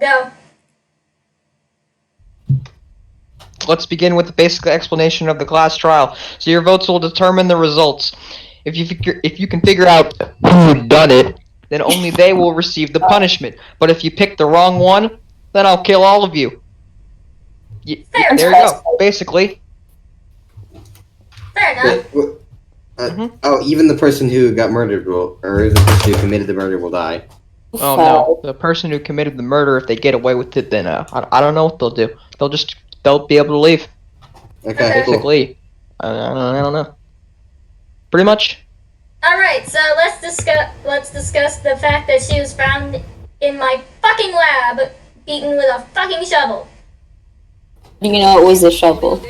Go. Let's begin with the basic explanation of the class trial. So your votes will determine the results. If you can figure out who done it, then only they will receive the punishment. But if you pick the wrong one, then I'll kill all of you. Fair There you go. Basically. Fair enough. Oh, even the person who got murdered or the person who committed the murder will die. Oh no, the person who committed the murder, if they get away with it, then I don't know what they'll do. They'll be able to leave. Okay, Basically, cool. I don't know. Pretty much. All right, so let's discuss the fact that she was found in my fucking lab, beaten with a fucking shovel. You know it was a shovel.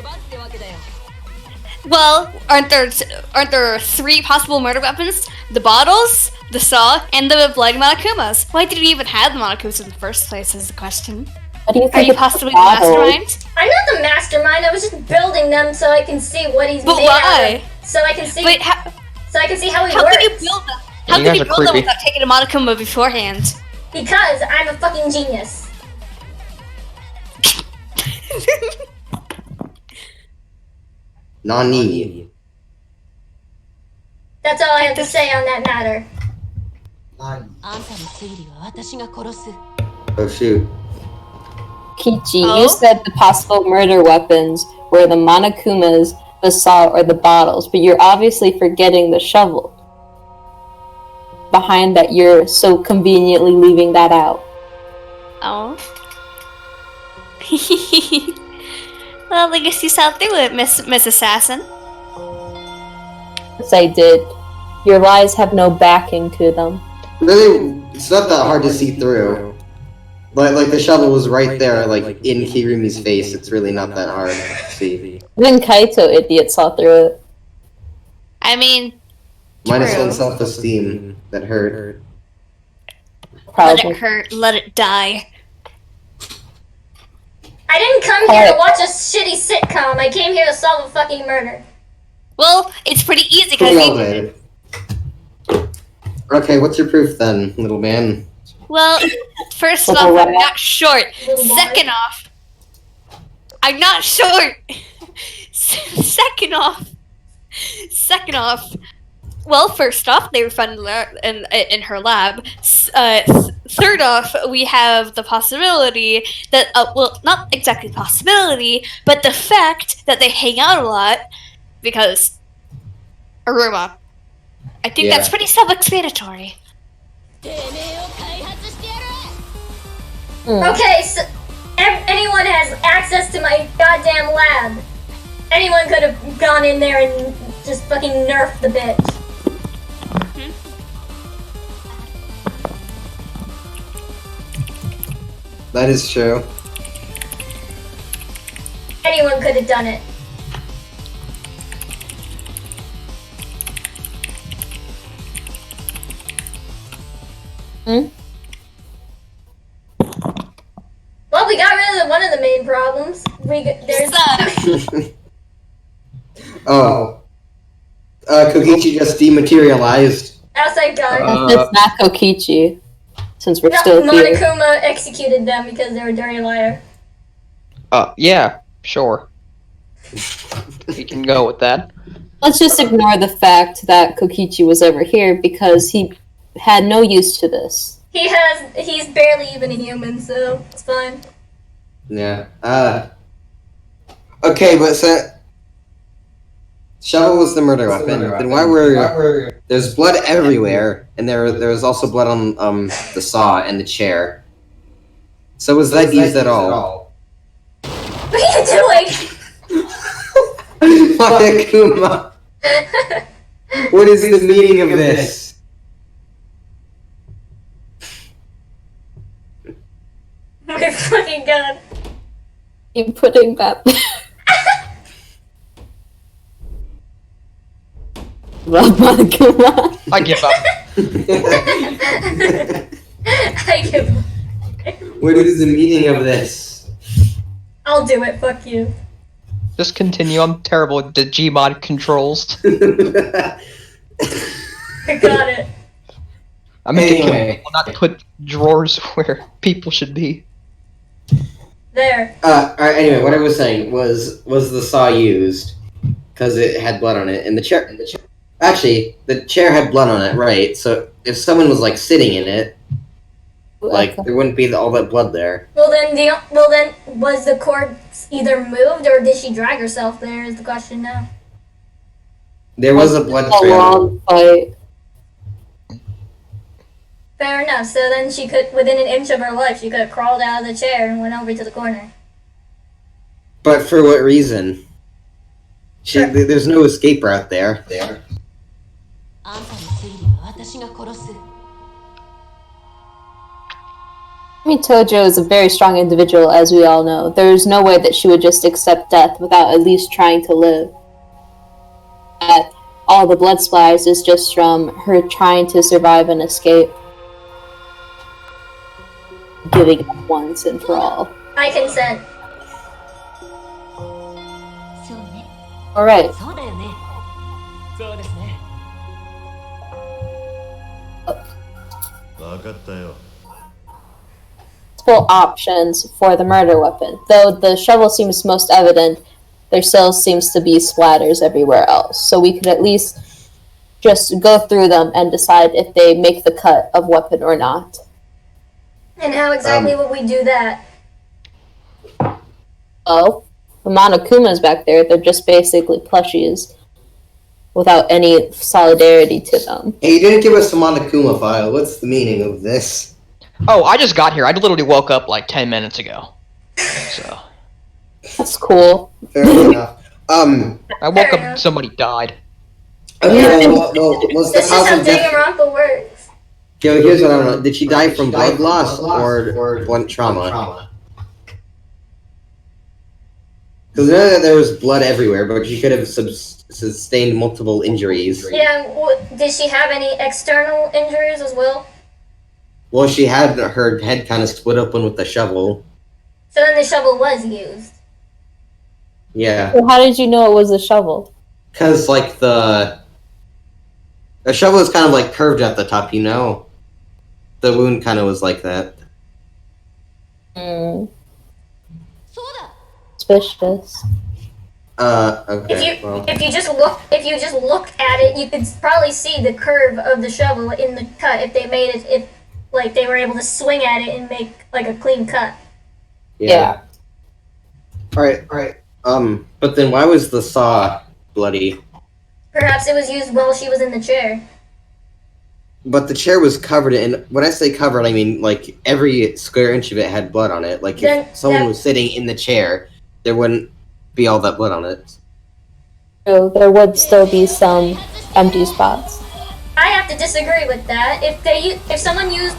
Well, aren't there 3 possible murder weapons? The bottles, the saw, and the bloody monokumas. Why did we even have the monokumas in the first place is the question. What do you Are think you it's possibly the bottles? mastermind? I'm not the mastermind. I was just building them so I can see what he's But made why? out of. So I can see. Wait, So I can see how he how works. could you build them? How You could guys you are build them creepy. without taking a monokuma beforehand? Because I'm a fucking genius. Nani. That's all I have to say on that matter. Oh shoot. Kichi, Oh? you said the possible murder weapons were the monokumas, the saw, or the bottles, but you're obviously forgetting the shovel. Behind that, you're so conveniently leaving that out. Oh. Well, I guess you saw through it, Miss Assassin. Yes, I did. Your lies have no backing to them. Really, it's not that hard to see through. Like the shovel was right there, like in Kirumi's face. It's really not that hard to see. Even Kaito, idiot, saw through it. I mean, Minus True. 1 self-esteem that hurt. let Probably. it hurt, let it die. I didn't come here to watch a shitty sitcom. I came here to solve a fucking murder. Well, it's pretty easy Pretty well because done. Okay, what's your proof then, little man? well, first off, I'm not short. Second off, I'm not short. Second off, well, first off, they were found in her lab. Third off, we have the possibility that, well, not exactly possibility, but the fact that they hang out a lot because Aruma. I think that's Yeah. pretty self-explanatory. Okay, so anyone has access to my goddamn lab. Anyone could have gone in there and just fucking nerfed the bitch. That is true. Anyone could have done it. Hmm? Well, we got rid of one of the main problems. There's Oh. Kokichi just dematerialized. outside guard. It's not Kokichi, since we're still here. Monokuma executed them because they were dirty liar. Yeah, sure. We can go with that. Let's just ignore the fact that Kokichi was ever here because he had no use to this. He's barely even a human, so it's fine. Yeah. Okay, but so shovel was the murder weapon. Then why were there's blood everywhere, and there was also blood on the saw and the chair. So was that used at all? What are you doing? Monokuma. What is the meaning of this? My fucking god. Keep putting that. Well, Monokuma. I give up. I give up. What is the meaning of this? I'll do it, fuck you. Just continue. I'm terrible with the Gmod controls. I got it. I mean, Anyway. will not put drawers where people should be. There. Alright, anyway, what I was saying was the saw used? Because it had blood on it, and the chair... Actually, the chair had blood on it, right? So if someone was, like, sitting in it, like, there wouldn't be all that blood there. Well then, was the corpse either moved or did she drag herself there? Is the question now. There was a blood A trail. long fight. Fair enough. So then she could, within an inch of her life, she could have crawled out of the chair and went over to the corner. But for what reason? There's no escape route there. I mean, Tojo is a very strong individual, as we all know. There's no way that she would just accept death without at least trying to live. All the blood splatters is just from her trying to survive and escape. Giving up once and for all. I consent. Alright. Multiple options for the murder weapon. Though the shovel seems most evident, there still seems to be splatters everywhere else. So we could at least just go through them and decide if they make the cut of weapon or not. And how exactly would we do that? Oh, the Monokumas back there, they're just basically plushies without any solidarity to them. Hey, you didn't give us the Monokuma file. What's the meaning of this? Oh, I just got here. I literally woke up like 10 minutes ago. So. That's cool. Fair enough. I woke up and somebody died. Okay, well, was the This is cause how of death... Danganronpa works. Okay, here's what I don't know. Did she die from blood loss or blunt trauma? Because I know that there was blood everywhere, but she could have sustained multiple injuries. Yeah, did she have any external injuries as well? Well, she had her head kind of split open with the shovel. So then the shovel was used. Yeah. So how did you know it was a shovel? Because, like, the shovel is kind of, like, curved at the top, you know? The wound kind of was like that. Suspicious. Okay. If you just look at it, you could probably see the curve of the shovel in the cut if they made it, if like they were able to swing at it and make like a clean cut. Yeah. Alright. But then why was the saw bloody? Perhaps it was used while she was in the chair. But the chair was covered in, when I say covered, I mean, like, every square inch of it had blood on it. Like, if someone was sitting in the chair, there wouldn't be all that blood on it. So there would still be some empty spots. I have to disagree with that. If someone used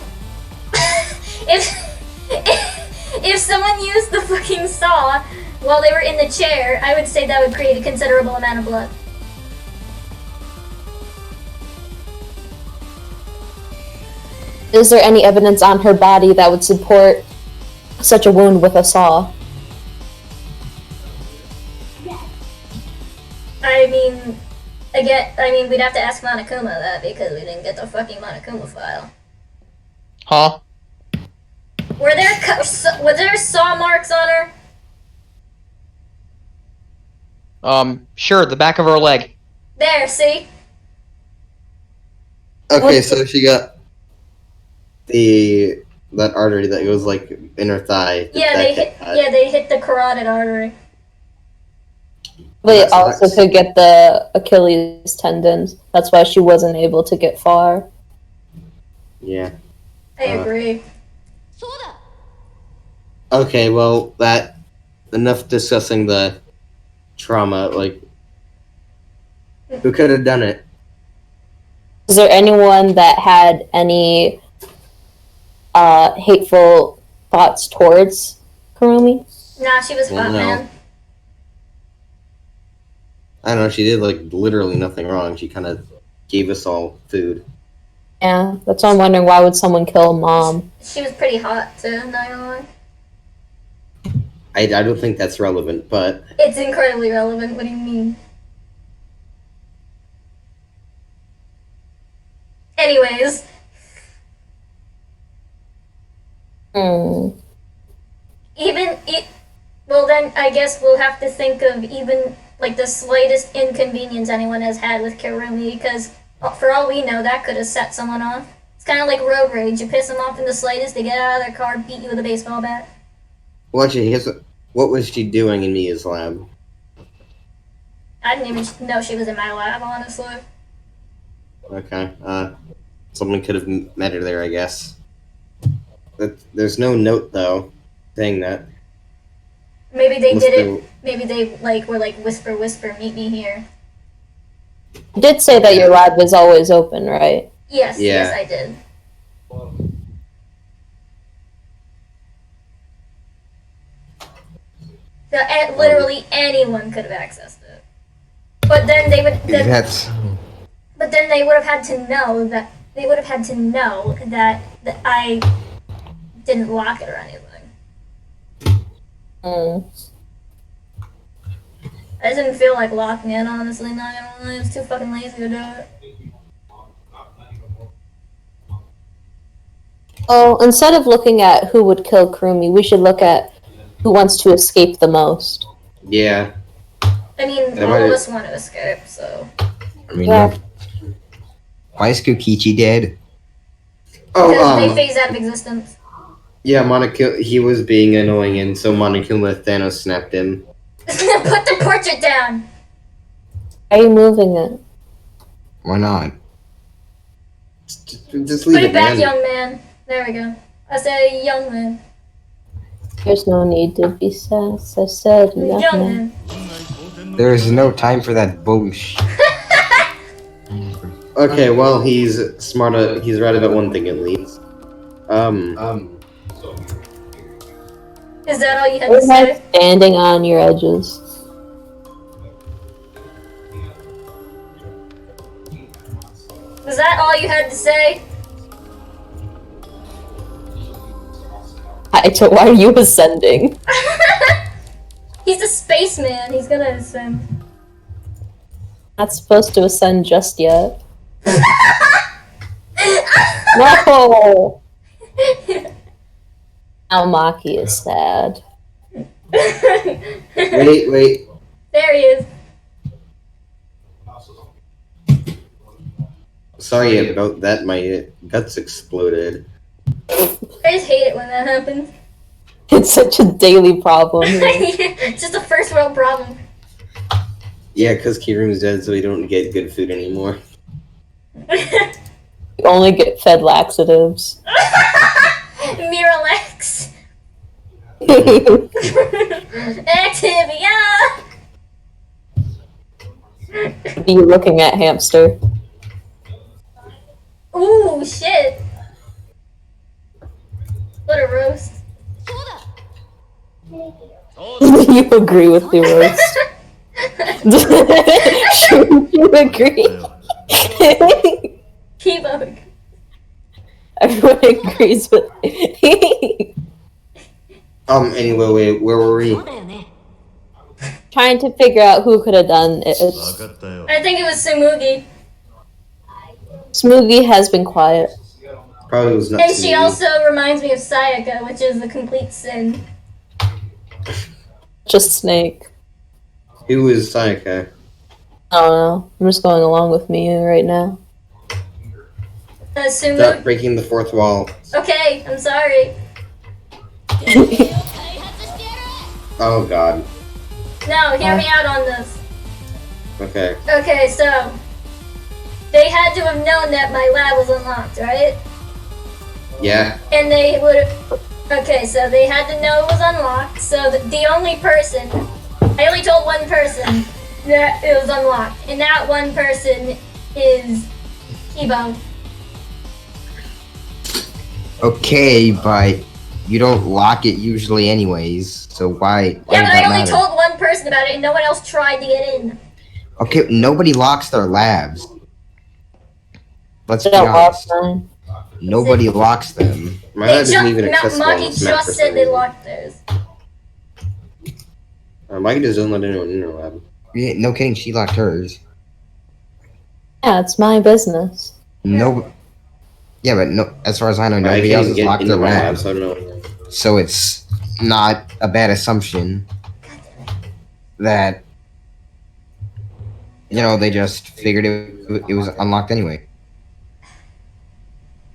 if someone used the fucking saw while they were in the chair, I would say that would create a considerable amount of blood. Is there any evidence on her body that would support such a wound with a saw? We'd have to ask Monokuma that because we didn't get the fucking Monokuma file. Huh? Were there saw marks on her? Sure, the back of her leg. There, see? Okay, so she got that artery that goes, like, in her thigh. Yeah, they hit the carotid artery. They That's also nice. could get the Achilles tendons. That's why she wasn't able to get far. Yeah. I agree. Okay, well, enough discussing the trauma, like, who could have done it? Is there anyone that had any hateful thoughts towards Kurumi? Nah, she was Well, hot, no. man. I don't know, she did, like, literally nothing wrong. She kind of gave us all food. Yeah, that's why I'm wondering, why would someone kill mom? She was pretty hot, too, not gonna lie. I don't think that's relevant, but... It's incredibly relevant, what do you mean? Anyways, Hmm. even I guess we'll have to think of even like the slightest inconvenience anyone has had with Kirumi, because for all we know, that could have set someone off. It's kind of like road rage. You piss them off in the slightest, they get out of their car, beat you with a baseball bat. Well, actually, what was she doing in Mia's lab? I didn't even know she was in my lab, honestly. Okay. Someone could have met her there, I guess. But there's no note though saying that. Maybe they Must did have- it. Maybe they were like whisper, whisper, meet me here. You did say that your lab is always open, right? Yes, Yeah. yes, I did. So, literally anyone could have accessed it. But then they would. But then they would have had to know that that I didn't lock it or anything. I didn't feel like locking it, honestly. Not gonna lie, I was too fucking lazy to do it. Oh, instead of looking at who would kill Kurumi, we should look at who wants to escape the most. Yeah. I mean, That all might- of us want to escape, so. I mean, Yeah. why is Kokichi dead? Because they phase out of existence. Yeah, he was being annoying, and so Monokuma Thanos snapped him. Put the portrait down! Why are you moving it? Why not? Just Put leave it back, man. young man. There we go. I said young man. There's no need to be sass. I said Young young man. man. There is no time for that bullshit. Okay, well, he's smart. He's right about one thing at least. Is that all you had to You're like say? standing on your edges. Was that all you had to say? Why are you ascending? He's a spaceman. He's gonna ascend. Not supposed to ascend just yet. No! Now Maki is sad. Wait. There he is. Sorry about that. My guts exploded. I just hate it when that happens. It's such a daily problem. It's just a first world problem. Yeah, because Kirumi's dead, so we don't get good food anymore. You only get fed laxatives. Miralax. Activia. Be looking at hamster. Ooh, shit. What a roast. You agree with the roast. You agree. Keyboard. Everyone agrees with Anyway, wait, where were we? Trying to figure out who could have done it. I think it was Sumugi. Smoogie has been quiet. Probably was not. And she me. also reminds me of Sayaka, which is a complete sin. Just Snake. Who is Sayaka? I don't know. I'm just going along with me right now. Stop Sumugi. breaking the fourth wall. Okay, I'm sorry. Oh God. No, hear me out on this. Okay. Okay, so they had to have known that my lab was unlocked, right? Yeah. And they would. Okay, so they had to know it was unlocked. So the only person, I only told one person that it was unlocked, and that one person is Kibo. Okay, but you don't lock it usually anyways, so why Yeah, does but I that only matter? told one person about it, and no one else tried to get in. Okay, nobody locks their labs. Let's be Don't lock honest. mine. Nobody locks them. My lab isn't even accessible on Maki this map for just some said they reason. locked theirs. Mike just doesn't let anyone in her lab. Yeah, no kidding, she locked hers. Yeah, it's my business. No. Yeah, but no. As far as I know, I nobody can't else even has get locked into their my lab, labs, so I don't know. so it's not a bad assumption. that they just figured it was unlocked anyway.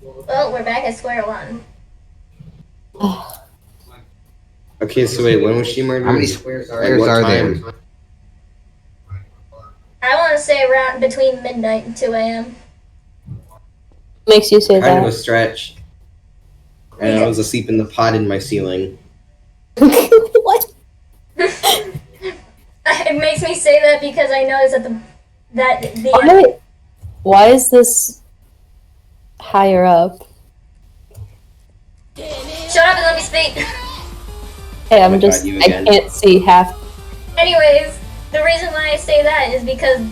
Well, we're back at square one. Okay, so wait, when was she murdered? How many Like, squares what are time? there? I want to say around between midnight and 2 a.m. Makes you say Kind of a that? stretch. And I was asleep in the pod in my ceiling. What? It makes me say that because I noticed that Why is this higher up? Shut up and let me speak. Hey, Oh my God, you I again. can't see half. Anyways, the reason why I say that is because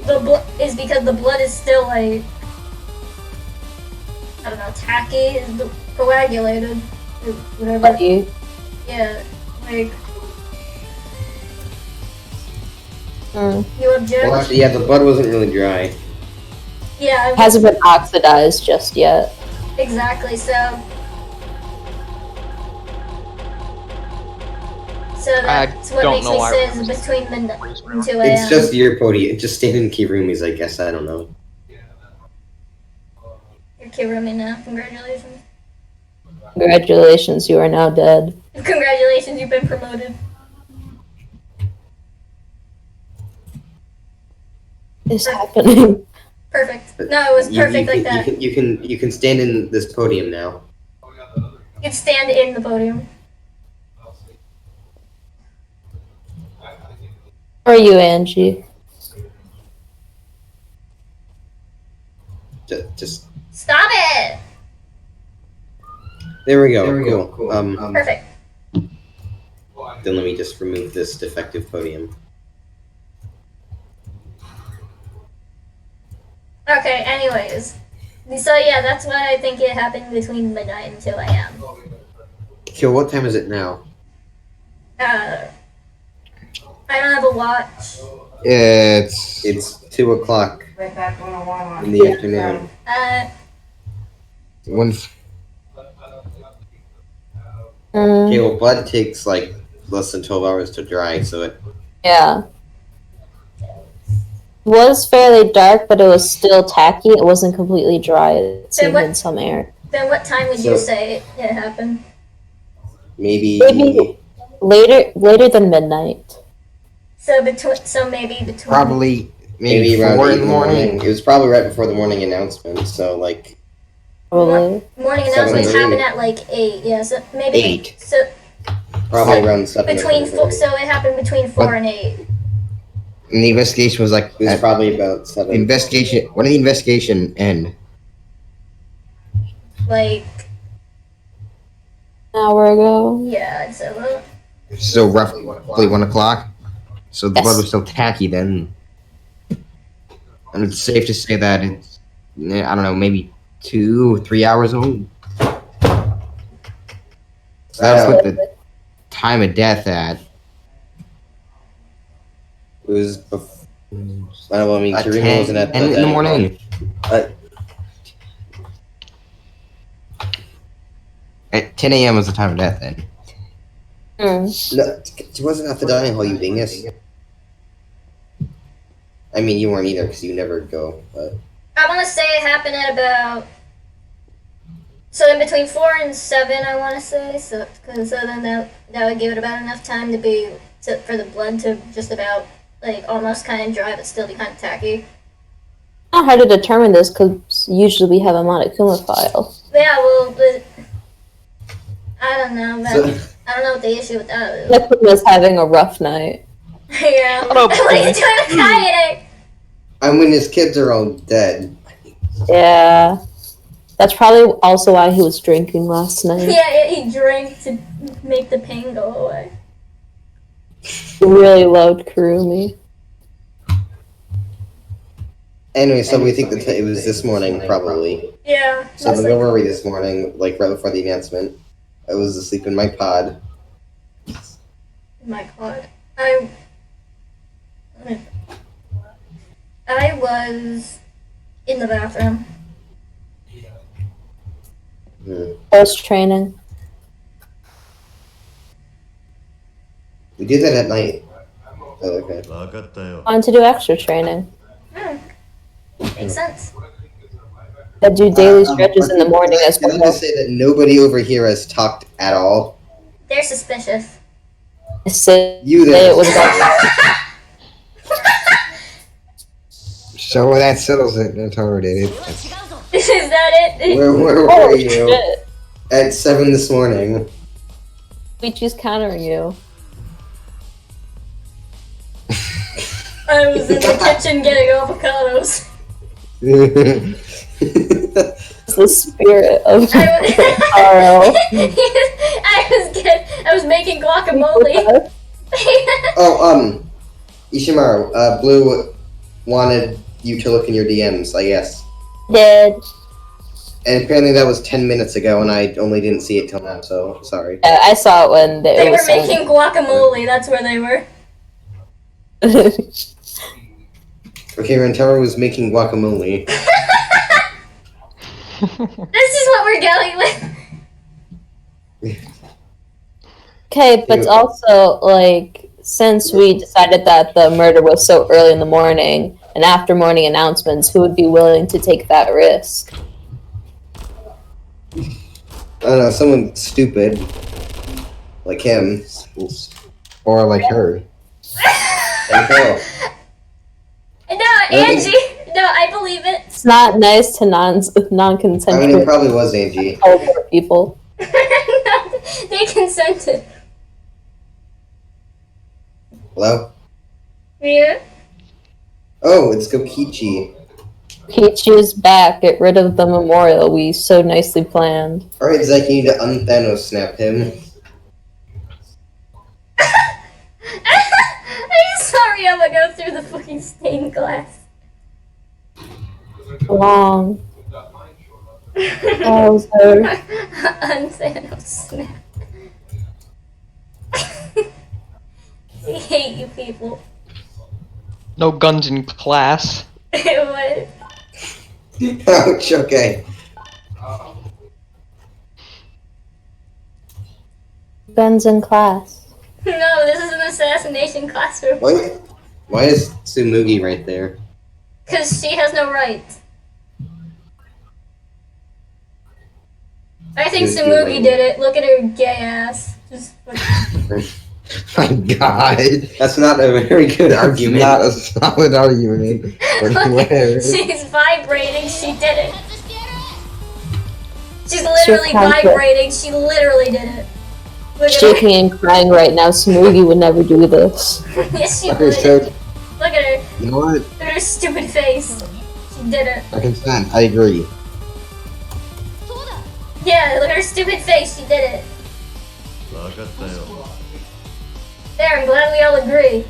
the blood is still like, I don't know, tacky, is coagulated, or whatever. Buddy. Yeah, like Mm. you object. Well, actually, yeah, the blood wasn't really dry. Yeah, It hasn't been oxidized just yet. exactly. So that's what don't makes know me why say we're is between midnight and 2 a.m. It's just your podium. Just stayed in Kirumi's, I guess. I don't know. You're Kirumi now. Congratulations. Congratulations, you are now dead. Congratulations, you've been promoted. It's happening. Perfect. No, it was perfect like that. You can stand in this podium now. You can stand in the podium. Or you, Angie? Just Stop it! there we go. Cool. Perfect. Then let me just remove this defective podium. Okay, anyways. So yeah, that's why I think it happened between midnight and 2 a.m. Okay, what time is it now? I don't have a watch. It's 2 o'clock in the afternoon. one. Okay, well, blood takes like less than 12 hours to dry, so it. Yeah. It was fairly dark, but it was still tacky. It wasn't completely dry. It seemed in some air. Then what time would So- you say it happened? Maybe Later than midnight. So maybe between. Probably maybe around 4 8 in the morning. It was probably right before the morning announcement, so like Probably. Morning announcements 7:30. happen at like 8. Yeah, so maybe 8. So probably So, around 7. between or so 7:30. it happened between 4 and 8. And the investigation was like It was probably about 7. investigation. When did the investigation end? Like An hour ago. yeah, I'd say well. So roughly 1 o'clock. So the Yes. blood was still tacky then. And it's safe to say that it's I don't know, maybe 2 or 3 hours old. So that's what the time of death at. It was. I don't know. I mean, At Kirima 10 wasn't at in the morning. At 10 a.m. was the time of death then. Mm. No, she wasn't at the dining hall, you dingus. I mean, you weren't either because you never go. But I want to say it happened at about. So in between 4 and 7, I want to say. So then that would give it about enough time for the blood to just about like almost kind of dry, but still be kind of tacky. Not hard to determine this because usually we have a Monokuma file. Yeah, well, but I don't know. But So- I don't know what the issue with that is. Monokuma's having a rough night. Yeah. Shut up, What are you doing with Kaede? I mean, his kids are all dead. Yeah. That's probably also why he was drinking last night. Yeah, he drank to make the pain go away. He really loved Kurumi. Anyway, so we think that it was this morning, probably. Yeah. So most then where likely. were we this morning? Like right before the announcement. I was asleep in my pod. My God. I was in the bathroom. Post training. We did that at night. Oh, okay. On to do extra training. Makes sense. I do daily stretches in the morning as Can I well. just say that nobody over here has talked at all? They're suspicious. Say You it there. was about So that settles it. That's already it. Is that it? Where were Oh you? shit! At 7 this morning. Peachy's countering you. I was in the kitchen getting avocados. It's the spirit of I Carl. I was making guacamole. Oh, Ishimaru, Blue wanted you to look in your DMs, I guess. Did. And apparently that was 10 minutes ago, and I only didn't see it till now, so sorry. I saw it when They it were was sent. making guacamole. That's where they were. Okay, Rentaro was making guacamole. This is what we're going with. Okay, but Ew. also, like, since we decided that the murder was so early in the morning, and after morning announcements, who would be willing to take that risk? I don't know, someone stupid. Like him. Or like her. Like her. No, Angie. No, I believe it. It's not nice to I mean, it non-consensual probably was Angie. people. No, they consented. Hello? Yeah. Oh, it's Gokichi. Peachy is back. Get rid of the memorial we so nicely planned. Alright, Zach, you need to un-Thanos snap him. I'm sorry, I'm gonna go through the fucking stained glass. Wrong. Bowser. Unthanos snap. We hate you people. No guns in class. What? Ouch, okay. Guns in class. No, this is an assassination classroom. Why is Tsumugi right there? Because she has no rights. I think Who's your Samugi lady? did it. Look at her gay ass. Just fucking- My God. That's not a very good argument. Not a solid argument. But whatever. She's vibrating. She did it. She's literally conflict. vibrating. She literally did it. Look at Shaking and crying right now. Smoogie would never do this. her. Yes, she Okay, would. so Look at her. you know what? Look at her stupid face. She did it. I consent. I agree. Yeah, look at her stupid face. She did it. There, I'm glad we all agree.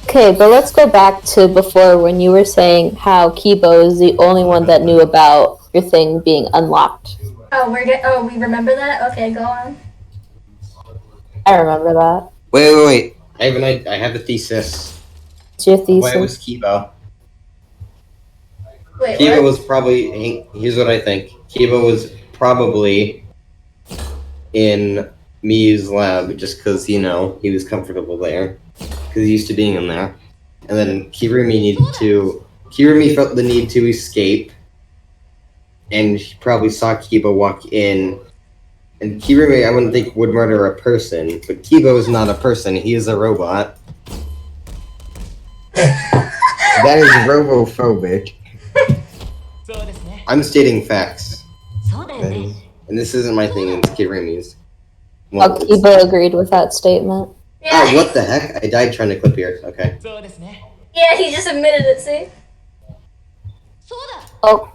Okay, but let's go back to before when you were saying how Kibo is the only one that knew about your thing being unlocked. Oh, we remember that? Okay, go on. I remember that. Wait. I have a thesis. It's your Why it was thesis. Kiba. Wait, Kiba what? was probably. Here's what I think. Kiba was probably in Miyu's lab just because, he was comfortable there. Because he used to being in there. And then Kirumi felt the need to escape. And she probably saw Kiba walk in. And Kirumi, I wouldn't think would murder a person. But Kiba is not a person. He is a robot. That is robophobic. I'm stating facts. That is- And this isn't my thing, it's Kirumi's. Oh, Well, it's- Kibo agreed with that statement. Yeah. Oh, what the heck? I died trying to clip here. Okay. Yeah, he just admitted it, see? Oh,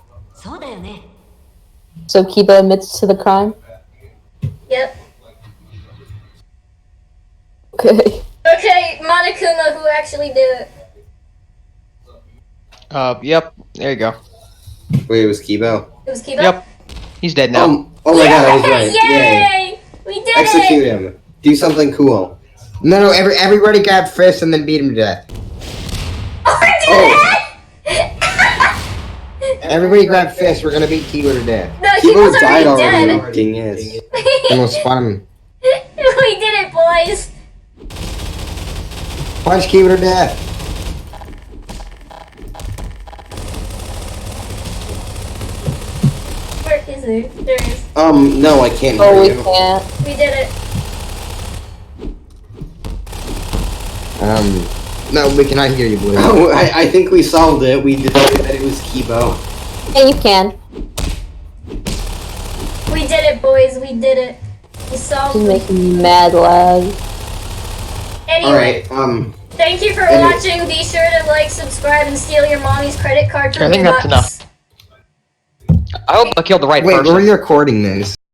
so Kibo admits to the crime? Yep. Okay. Okay, Monokuma, who actually did it? Yep. There you go. Wait, it was Kibo? It was Kiba? Yep. He's dead now. Oh my god, I was right. Yay! Yay! We did Execute it! him. Do something cool. No, everybody grab fists and then beat him to death. Oh, I did Oh. it! Everybody grab fists. We're gonna beat Kibo to death. No, Kibo Kiba's died already already. dead. Ding is. And we'll spawn him. We did it, boys! Punch Kiba to death. Where is he? There he is. No, I can't Oh, we hear you. can't. We did it. No, we cannot hear you, Blue. Oh, I think we solved it. We decided that it was Kibo. Yeah, you can. We did it, boys. We did it. We solved She's it. making me mad loud. Anyway, Alright, thank you for Anyway. watching. Be sure to like, subscribe, and steal your mommy's credit card for I think that's V-Bucks. enough. I hope I killed the right Wait, person. were you recording this?